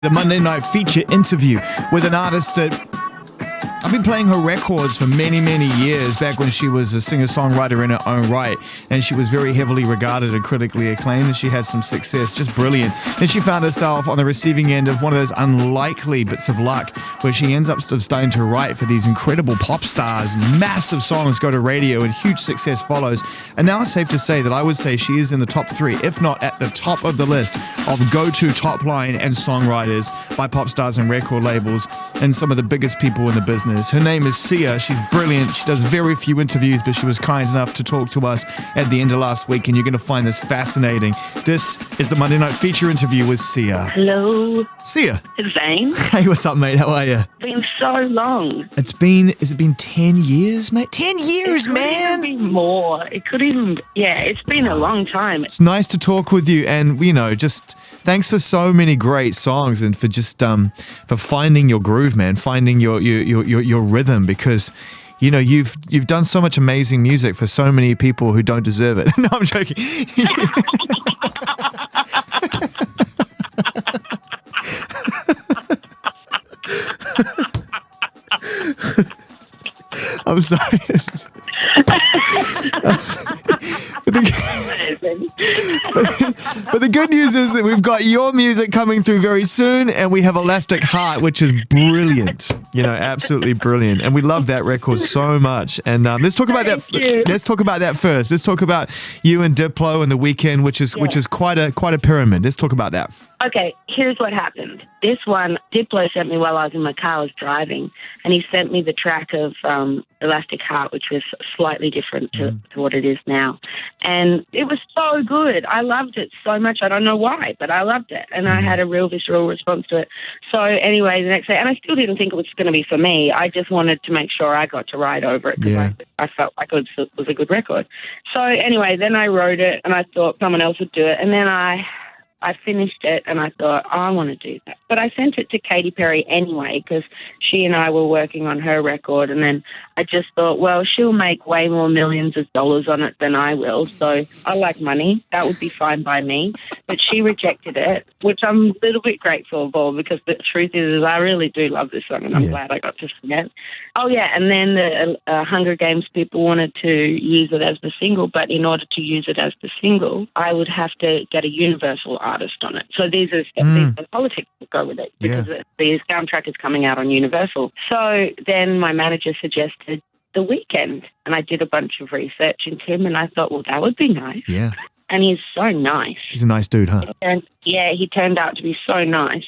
The Monday Night Feature interview with an artist that I've been playing her records for many, many years, back when she was a singer-songwriter in her own right, and she was very heavily regarded and critically acclaimed, and she had some success, just brilliant. Then she found herself on the receiving end of one of those unlikely bits of luck where she ends up starting to write for these incredible pop stars, and massive songs go to radio and huge success follows. And now it's safe to say that I would say she is in the top 3, if not at the top of the list of go-to top line and songwriters by pop stars and record labels and some of the biggest people in the business. Her name is Sia. She's brilliant. She does very few interviews, but she was kind enough to talk to us at the end of last week, and you're going to find this fascinating. This is the Monday Night Feature interview with Sia. Hello. Sia. It's Zane. Hey, what's up, mate? How are you? It's been so long. Has it been 10 years, mate? 10 years, man! It could even be more. It's been a long time. It's nice to talk with you, and, just thanks for so many great songs and for just, for finding your groove, man, finding your rhythm, because you've done so much amazing music for so many people who don't deserve it. No, I'm joking. I'm sorry. But the good news is that we've got your music coming through very soon, and we have Elastic Heart, which is brilliant. Absolutely brilliant, and we love that record so much. And let's talk about that. Let's talk about that first. Let's talk about you and Diplo and The Weeknd, which is quite a pyramid. Let's talk about that. Okay, here's what happened. This one, Diplo sent me while I was in my car. I was driving, and he sent me the track of Elastic Heart, which was slightly different to what it is now. And it was so good. I loved it so much. I don't know why, but I loved it. And I had a real visceral response to it. So anyway, the next day, and I still didn't think it was going to be for me. I just wanted to make sure I got to ride over it because I felt like it was a good record. So anyway, then I wrote it, and I thought someone else would do it. And then I finished it, and I thought, I want to do that. But I sent it to Katy Perry anyway, because she and I were working on her record, and then I just thought, well, she'll make way more millions of dollars on it than I will, so I like money. That would be fine by me. But she rejected it, which I'm a little bit grateful for, because the truth is I really do love this song, and I'm glad I got to sing it. Oh, yeah, and then the Hunger Games people wanted to use it as the single, but in order to use it as the single, I would have to get a Universal artist on it. So these are the politics that go with it, because the soundtrack is coming out on Universal. So then my manager suggested The Weeknd, and I did a bunch of research into him, and I thought, well, that would be nice. Yeah. And he's so nice. He's a nice dude, huh? And, he turned out to be so nice.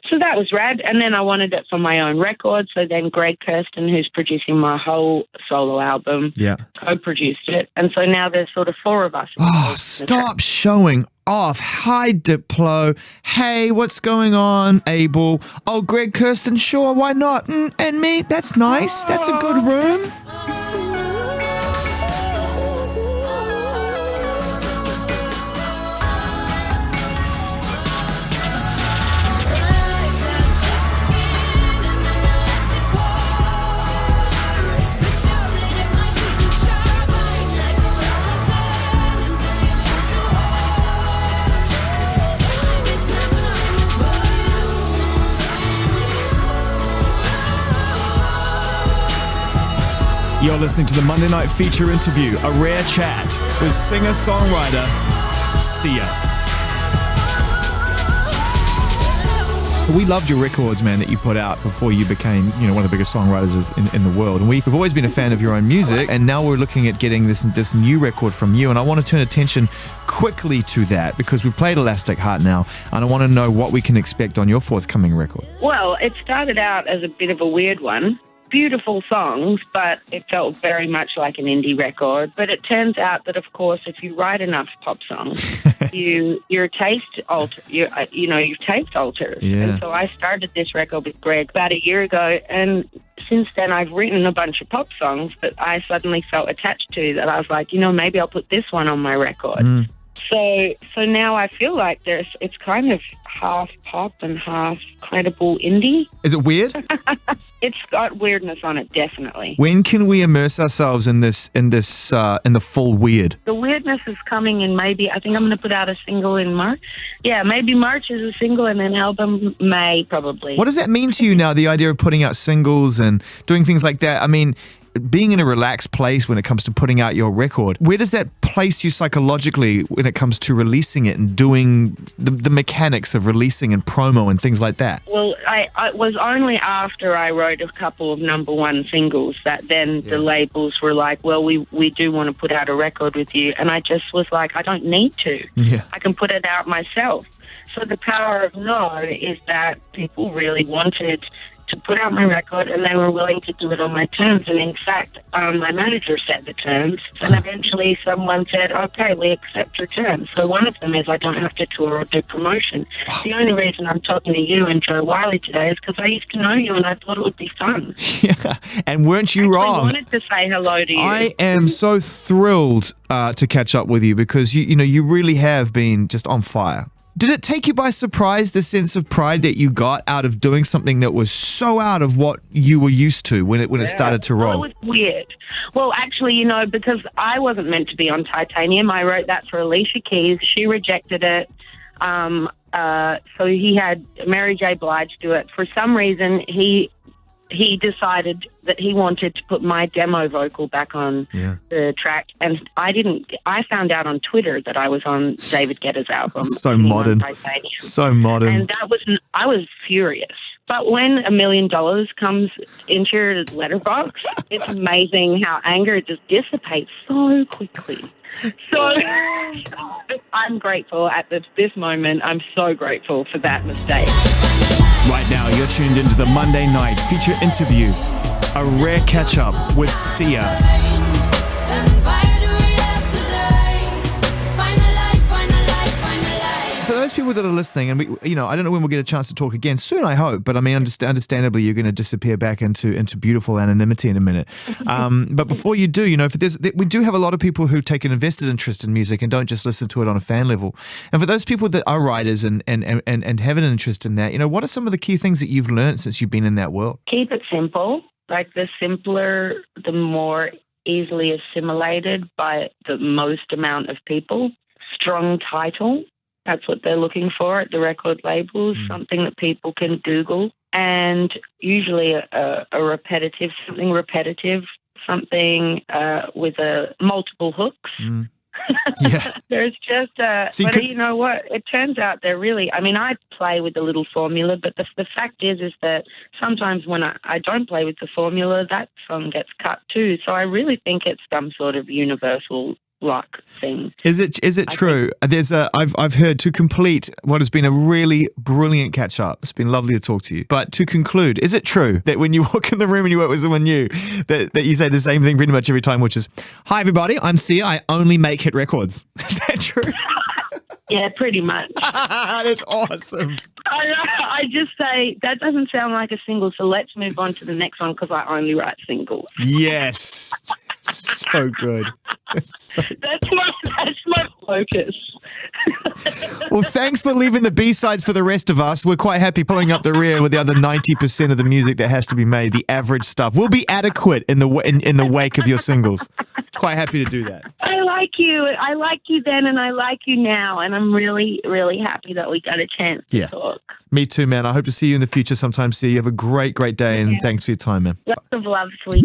So that was rad. And then I wanted it for my own record. So then Greg Kirsten, who's producing my whole solo album, co-produced it. And so now there's sort of 4 of us. Oh, stop showing off. Hi, Diplo. Hey, what's going on, Abel? Oh, Greg Kirsten, sure, why not? And me, that's nice. That's a good room. You're listening to the Monday Night Feature interview, a rare chat with singer-songwriter Sia. We loved your records, man, that you put out before you became, one of the biggest songwriters in the world. And we've always been a fan of your own music, and now we're looking at getting this new record from you. And I want to turn attention quickly to that, because we've played Elastic Heart now, and I want to know what we can expect on your forthcoming record. Well, it started out as a bit of a weird one. Beautiful songs, but it felt very much like an indie record. But it turns out that, of course, if you write enough pop songs, your taste alter. Your taste alters. Yeah. And so I started this record with Greg about a year ago, and since then I've written a bunch of pop songs that I suddenly felt attached to. That I was like, maybe I'll put this one on my record. So now I feel like it's kind of half pop and half credible indie. Is it weird? It's got weirdness on it, definitely. When can we immerse ourselves in the full weird? The weirdness is coming in maybe, I think I'm going to put out a single in March. Yeah, maybe March is a single and an album May probably. What does that mean to you now, the idea of putting out singles and doing things like that? I mean, being in a relaxed place when it comes to putting out your record, where does that place you psychologically when it comes to releasing it and doing the mechanics of releasing and promo and things like that? Well, I was only after I wrote a couple of number one singles that then the labels were like, well, we do want to put out a record with you. And I just was like, I don't need to. Yeah. I can put it out myself. So the power of no is that people really wanted to put out my record, and they were willing to do it on my terms. And in fact, my manager set the terms, and eventually someone said, okay, we accept your terms. So one of them is I don't have to tour or do promotion. The only reason I'm talking to you and Joe Wiley today is because I used to know you and I thought it would be fun. Yeah, and weren't you wrong? I wanted to say hello to you. I am so thrilled to catch up with you because you really have been just on fire. Did it take you by surprise, the sense of pride that you got out of doing something that was so out of what you were used to when it started to roll? Well, it was weird. Well, actually, because I wasn't meant to be on Titanium, I wrote that for Alicia Keys. She rejected it. So he had Mary J. Blige do it. For some reason, he decided that he wanted to put my demo vocal back on the track, and I found out on Twitter that I was on David Guetta's album. So modern. So modern. And I was furious. But when $1 million comes into your letterbox, it's amazing how anger just dissipates so quickly. So I'm grateful at this moment. I'm so grateful for that mistake. Right now, you're tuned into the Monday night feature interview, a rare catch-up with Sia. For those people that are listening, and I don't know when we'll get a chance to talk again soon, I hope, but I mean, understandably, you're going to disappear back into beautiful anonymity in a minute. But before you do, we do have a lot of people who take an invested interest in music and don't just listen to it on a fan level. And for those people that are writers and have an interest in that, what are some of the key things that you've learned since you've been in that world? Keep it simple. Like the simpler, the more easily assimilated by the most amount of people. Strong title. That's what they're looking for at the record labels, something that people can Google, and usually something repetitive, something with multiple hooks. Yeah. There's just but you know what? It turns out they're really, I play with the little formula, but the fact is that sometimes when I don't play with the formula, that song gets cut too. So I really think it's some sort of universal luck thing. Is it true? I've heard, to complete what has been a really brilliant catch up. It's been lovely to talk to you. But to conclude, is it true that when you walk in the room and you work with someone new, that you say the same thing pretty much every time, which is, "Hi everybody, I'm Sia. I only make hit records." Is that true? Yeah, pretty much. That's awesome. I just say, that doesn't sound like a single, so let's move on to the next one because I only write singles. Yes. So good. That's my focus. Well, thanks for leaving the B-sides for the rest of us. We're quite happy pulling up the rear with the other 90% of the music that has to be made, the average stuff. We'll be adequate in the wake of your singles. Quite happy to do that. I like you. I liked you then and I like you now, and I'm really, really happy that we got a chance to talk. Me too, man. I hope to see you in the future sometime. See you. Have a great, great day, and thanks for your time, man. Lots of love, sweetie.